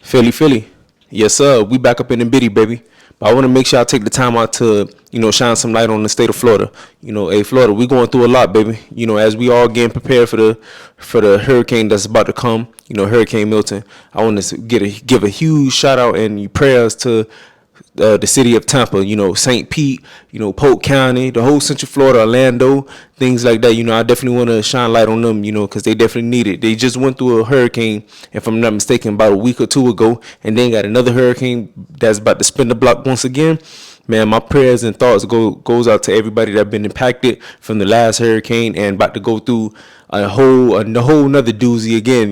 Philly. Yes, sir. We back up in the bitty, baby. But I want to make sure I take the time out to, shine some light on the state of Florida. Hey, Florida, we going through a lot, baby. As we all getting prepared for the hurricane that's about to come. Hurricane Milton. I want to give a huge shout out and prayers to the city of Tampa, St. Pete, Polk County, the whole Central Florida, Orlando, things like that. I definitely want to shine light on them, because they definitely need it. They just went through a hurricane, if I'm not mistaken, about a week or two ago, and then got another hurricane that's about to spin the block once again. Man, my prayers and thoughts goes out to everybody that been impacted from the last hurricane and about to go through a whole nother doozy again.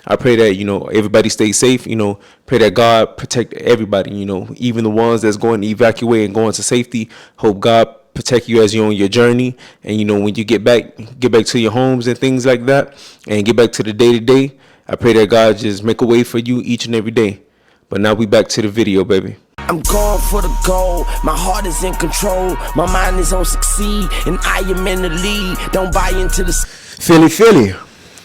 I pray that everybody stay safe. Pray that God protect everybody. Even the ones that's going to evacuate and going to safety. Hope God protect you as you're on your journey, and when you get back to your homes and things like that, and get back to the day to day. I pray that God just make a way for you each and every day. But now we back to the video, baby. I'm going for the goal, my heart is in control, my mind is on succeed, and I am in the lead, don't buy into the... Philly.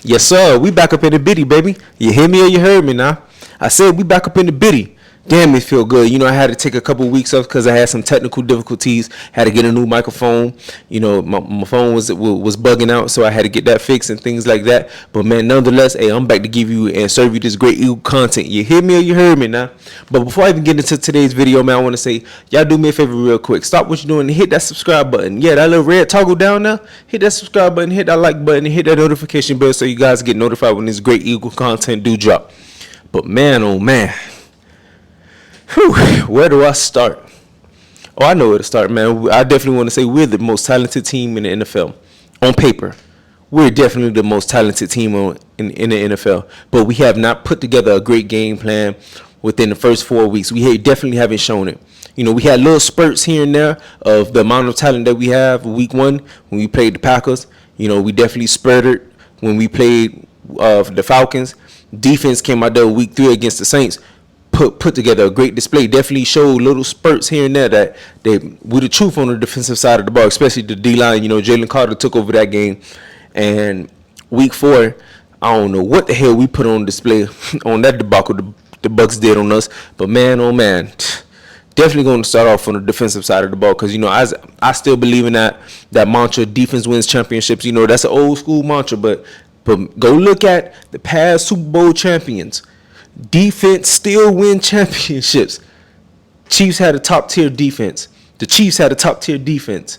Yes, sir, we back up in the bitty, baby. You hear me or you heard me now? I said we back up in the bitty. Damn, it feel good. I had to take a couple weeks off because I had some technical difficulties. Had to get a new microphone. My phone was bugging out, so I had to get that fixed and things like that. But man, nonetheless, hey, I'm back to give you and serve you this great Eagle content. You hear me or you heard me now? But before I even get into today's video, man, I want to say, y'all do me a favor real quick. Stop what you're doing and hit that subscribe button. Yeah, that little red toggle down there. Hit that subscribe button, hit that like button, and hit that notification bell so you guys get notified when this great Eagle content do drop. But man, oh man. Whew, where do I start? Oh, I know where to start, man. I definitely want to say we're the most talented team in the NFL. On paper, we're definitely the most talented team in the NFL. But we have not put together a great game plan within the first 4 weeks. We definitely haven't shown it. We had little spurts here and there of the amount of talent that we have. Week 1, when we played the Packers, we definitely spurted when we played the Falcons. Defense came out there week 3 against the Saints. Put together a great display. Definitely showed little spurts here and there that we the truth on the defensive side of the ball, especially the D-line. Jalen Carter took over that game. And week 4, I don't know what the hell we put on display on that debacle the Bucks did on us. But man, oh man, definitely going to start off on the defensive side of the ball because, I still believe in that mantra, defense wins championships. That's an old school mantra, but go look at the past Super Bowl champions. Defense still win championships. Chiefs had a top tier defense. The Chiefs had a top tier defense.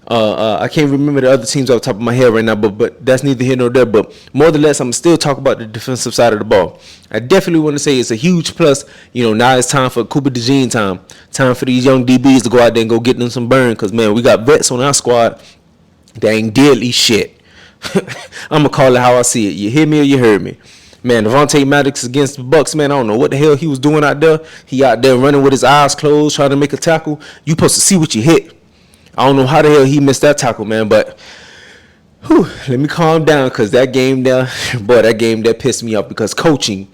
I can't remember the other teams off the top of my head right now, but that's neither here nor there. But more or less, I'm still talking about the defensive side of the ball. I definitely want to say it's a huge plus. Now it's time for Cooper DeJean time. Time for these young DBs to go out there and go get them some burn. Because, man, we got vets on our squad that ain't deadly shit. I'm going to call it how I see it. You hear me or you heard me? Man, Devontae Maddox against the Bucks, man, I don't know what the hell he was doing out there. He out there running with his eyes closed, trying to make a tackle. You supposed to see what you hit. I don't know how the hell he missed that tackle, man, but let me calm down because that game there, pissed me off because coaching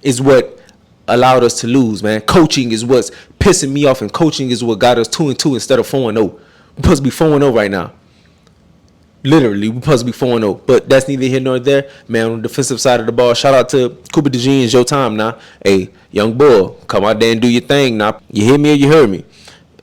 is what allowed us to lose, man. Coaching is what's pissing me off, and coaching is what got us 2-2 instead of 4-0. We're supposed to be 4-0 right now. Literally, we're supposed to be 4-0, but that's neither here nor there. Man, on the defensive side of the ball, shout out to Cooper DeJean. It's your time now. Hey, young boy, come out there and do your thing now. You hear me or you heard me?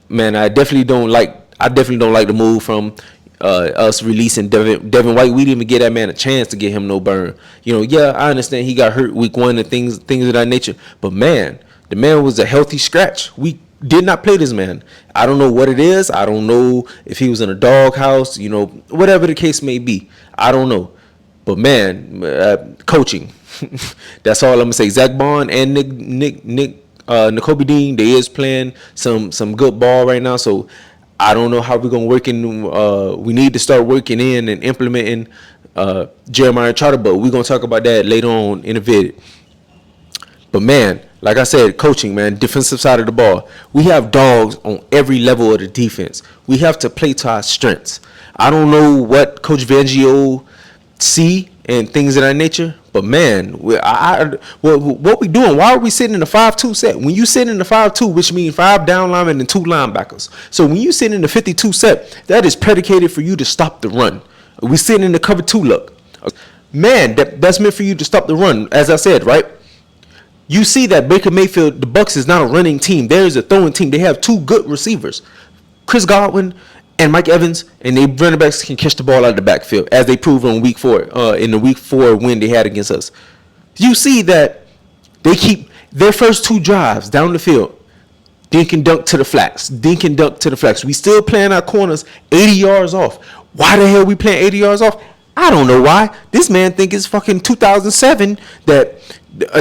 Man, I definitely don't like the move from us releasing Devin White. We didn't even give that man a chance to get him no burn. Yeah, I understand he got hurt week 1 and things of that nature, but man, the man was a healthy scratch. We did not play this man. I don't know what it is. I don't know if he was in a doghouse, whatever the case may be. I don't know. But man, coaching. That's all I'm gonna say. Zach Bond and Nakobe Dean, they is playing some good ball right now. So I don't know how we're gonna work in. We need to start working in and implementing Jeremiah Trotter, but we're gonna talk about that later on in the video. But man, like I said, coaching, man, defensive side of the ball. We have dogs on every level of the defense. We have to play to our strengths. I don't know what Coach Fangio see and things of that nature, but man, what we doing? Why are we sitting in the 5-2 set? When you sit in the 5-2, which means 5 down linemen and 2 linebackers. So when you sit in the 52 set, that is predicated for you to stop the run. We sitting in the cover 2 look. man, that's meant for you to stop the run. As I said, right? You see that Baker Mayfield, the Bucs is not a running team. There is a throwing team. They have two good receivers, Chris Godwin and Mike Evans, and they running backs can catch the ball out of the backfield, as they proved on week 4, in the week 4 win they had against us. You see that they keep their first 2 drives down the field, dink and dunk to the flats, dink and dunk to the flats. We still playing our corners 80 yards off. Why the hell we playing 80 yards off? I don't know why. This man think it's fucking 2007 that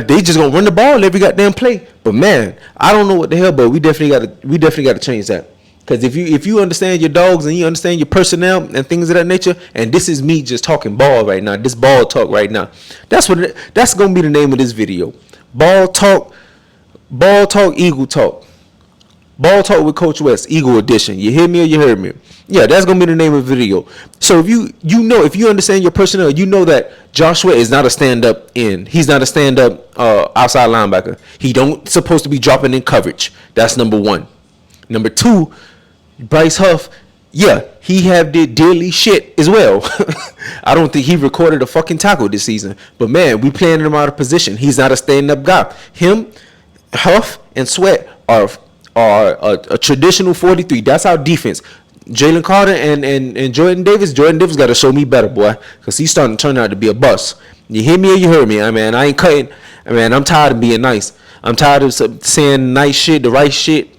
they just gonna run the ball every goddamn play. But man, I don't know what the hell. But we definitely got to change that. Because if you understand your dogs and you understand your personnel and things of that nature, and this is me just talking ball right now, this ball talk right now, that's gonna be the name of this video. Ball talk, Eagle talk. Ball Talk with Coach West, Eagle Edition. You hear me or you heard me? Yeah, that's gonna be the name of the video. So if you understand your personnel, you know that Joshua is not a stand-up end. He's not a stand-up outside linebacker. He don't supposed to be dropping in coverage. That's number 1. Number 2, Bryce Huff. Yeah, he have did daily shit as well. I don't think he recorded a fucking tackle this season. But man, we playing him out of position. He's not a stand-up guy. Him, Huff, and Sweat are a traditional 43. That's our defense. Jalen Carter and Jordan Davis. Jordan Davis got to show me better, boy, because he's starting to turn out to be a bust. You hear me or you heard me? I mean, I ain't cutting. I mean, I'm tired of being nice. I'm tired of saying nice shit, the right shit,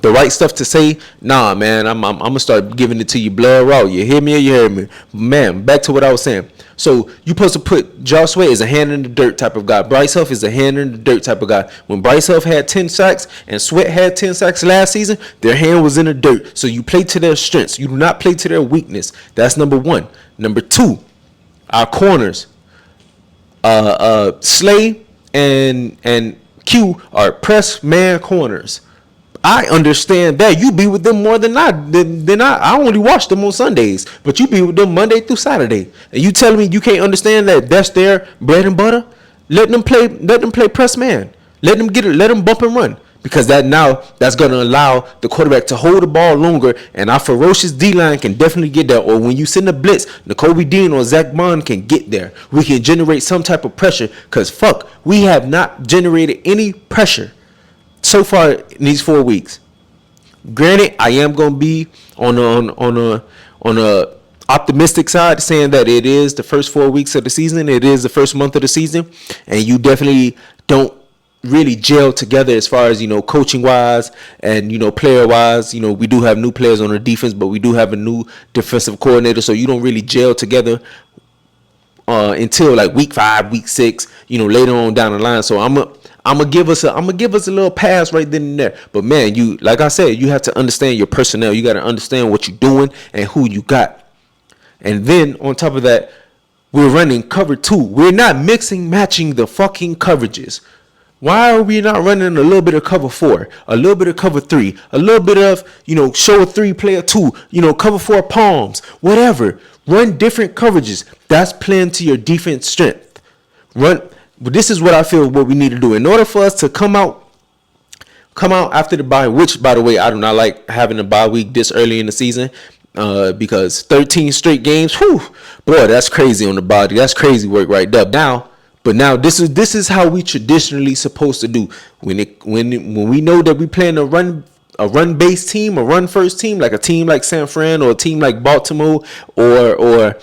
the right stuff to say. Nah, man, I'm gonna start giving it to you blood raw. You hear me or you heard me? Man, back to what I was saying. So you supposed to put Josh Sweat as a hand in the dirt type of guy. Bryce Huff is a hand in the dirt type of guy. When Bryce Huff had 10 sacks and Sweat had 10 sacks last season, their hand was in the dirt. So you play to their strengths. You do not play to their weakness. That's number 1. Number 2, our corners. Slay and Q are press man corners. I understand that you be with them more than I. I only watch them on Sundays, but you be with them Monday through Saturday, and you telling me you can't understand that that's their bread and butter? Let them play press man. Let them bump and run, because that's gonna allow the quarterback to hold the ball longer, and our ferocious D-line can definitely get there. Or when you send a blitz, Nakobe Dean or Zach Bond can get there. We can generate some type of pressure, because we have not generated any pressure so far in these 4 weeks. Granted, I am gonna be on a optimistic side, saying that it is the first 4 weeks of the season. It is the first month of the season, and you definitely don't really gel together as far as, coaching wise and, player wise. We do have new players on the defense, but we do have a new defensive coordinator, so you don't really gel together until like week 5, week 6, later on down the line. So I'm gonna give us a little pass right then and there. But man, like I said, you have to understand your personnel. You got to understand what you're doing and who you got. And then on top of that, we're running cover 2. We're not matching the fucking coverages. Why are we not running a little bit of cover 4, a little bit of cover 3, a little bit of, show a 3, play a 2, cover 4 palms, whatever. Run different coverages. That's playing to your defense strength. But this is what I feel what we need to do in order for us to come out after the bye, which, by the way, I do not like having a bye week this early in the season, because 13 straight games, whew, boy, that's crazy on the body. That's crazy work right there. Now this is how we traditionally supposed to do when we know that we playing a run based team, a run first team, like a team like San Fran or a team like Baltimore or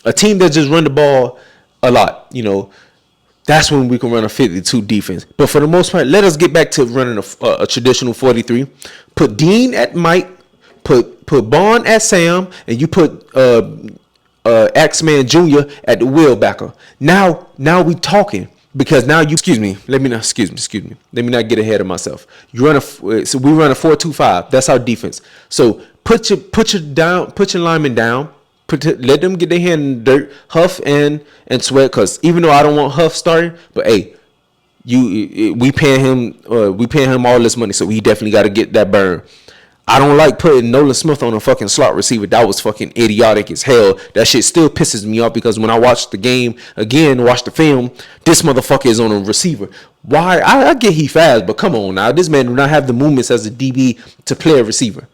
a team that just run the ball a lot. That's when we can run a 52 defense. But for the most part, let us get back to running a traditional 43. Put Dean at Mike, put Bond at Sam, and you put X-Man Jr. at the wheel backer. Now we talking, because now you excuse me. Let me not get ahead of myself. We run a 4-2-5. That's our defense. So put your linemen down. Let them get their hand in the dirt, Huff and Sweat, because even though I don't want Huff starting, but hey, we paying him all this money, so we definitely got to get that burn. I don't like putting Nolan Smith on a fucking slot receiver. That was fucking idiotic as hell. That shit still pisses me off, because when I watch the game again, watch the film, this motherfucker is on a receiver. Why? I get he fast, but come on now, this man do not have the movements as a DB to play a receiver.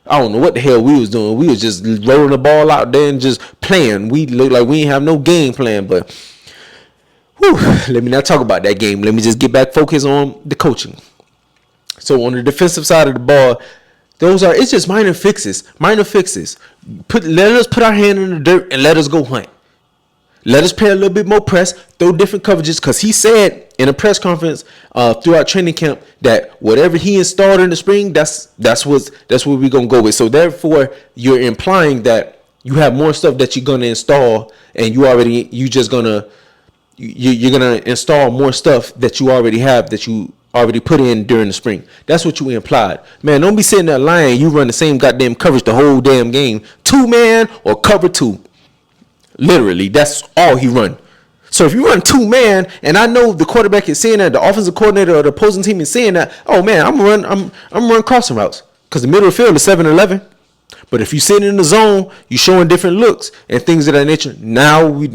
I don't know what the hell we was doing. We was just rolling the ball out there and just playing. We looked like we didn't have no game plan. But whew, let me not talk about that game. Let me just get back focused on the coaching. So on the defensive side of the ball, it's just minor fixes. Minor fixes. Let us put our hand in the dirt and let us go hunt. Let us play a little bit more press, throw different coverages, because he said in a press conference throughout training camp that whatever he installed in the spring, that's what we're gonna go with. So therefore, you're implying that you have more stuff that you're gonna install, and you're gonna install more stuff that you already have that you already put in during the spring. That's what you implied. Man, don't be sitting there lying. You run the same goddamn coverage the whole damn game. 2-man or cover 2. Literally, that's all he run. So if you run 2-man, and I know the quarterback is saying that, the offensive coordinator or the opposing team is saying that, oh man, I'm run crossing routes because the middle of the field is 7-11. But if you sit in the zone, you showing different looks and things of that nature. Now we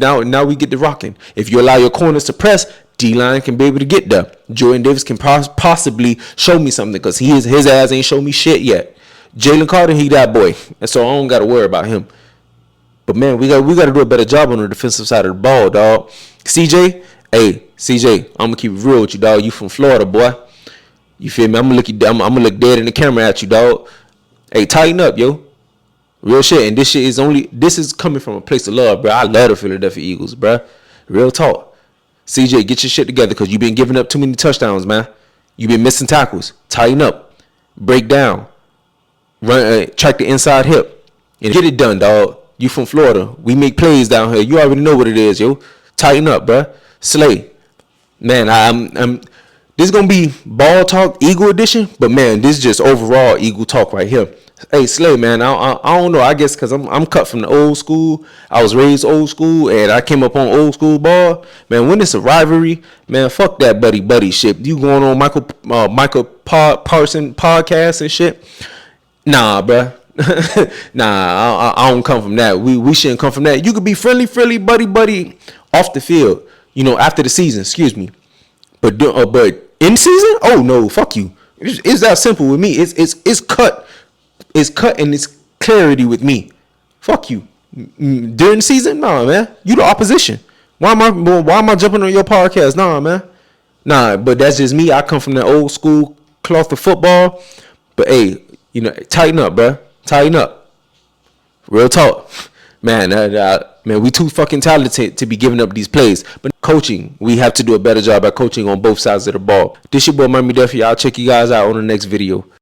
get to rocking. If you allow your corners to press, D-line can be able to get there. Jordan Davis can possibly show me something because his ass ain't show me shit yet. Jalen Carter, he that boy, and so I don't got to worry about him. But man, we got to do a better job on the defensive side of the ball, dog. CJ, I'm gonna keep it real with you, dog. You from Florida, boy. You feel me? I'm gonna look dead in the camera at you, dog. Hey, tighten up, yo. Real shit. And this is coming from a place of love, bro. I love the Philadelphia Eagles, bro. Real talk. CJ, get your shit together because you've been giving up too many touchdowns, man. You've been missing tackles. Tighten up. Break down. Run. Track the inside hip. And get it done, dog. You from Florida. We make plays down here. You already know what it is, yo. Tighten up, bro. Slay. Man, this is going to be ball talk, Eagle edition. But, man, this is just overall Eagle talk right here. Hey, Slay, man, I don't know. I guess because I'm cut from the old school. I was raised old school, and I came up on old school ball. Man, when it's a rivalry, man, fuck that buddy shit. You going on Michael Parson podcast and shit? Nah, bruh. Nah, I don't come from that. We shouldn't come from that. You could be friendly, buddy off the field. You know, after the season. Excuse me. But in season? Oh no, fuck you. It's that simple with me. It's cut. It's cut and it's clarity with me. Fuck you. During the season? Nah, man. You the opposition. Why am I jumping on your podcast? Nah, man. Nah, but that's just me. I come from the old school cloth of football. But hey, you know, tighten up, bruh. Tighten up. Real talk. Man, we too fucking talented to be giving up these plays. But coaching, we have to do a better job at coaching on both sides of the ball. This your boy, Miami Duffy. I'll check you guys out on the next video.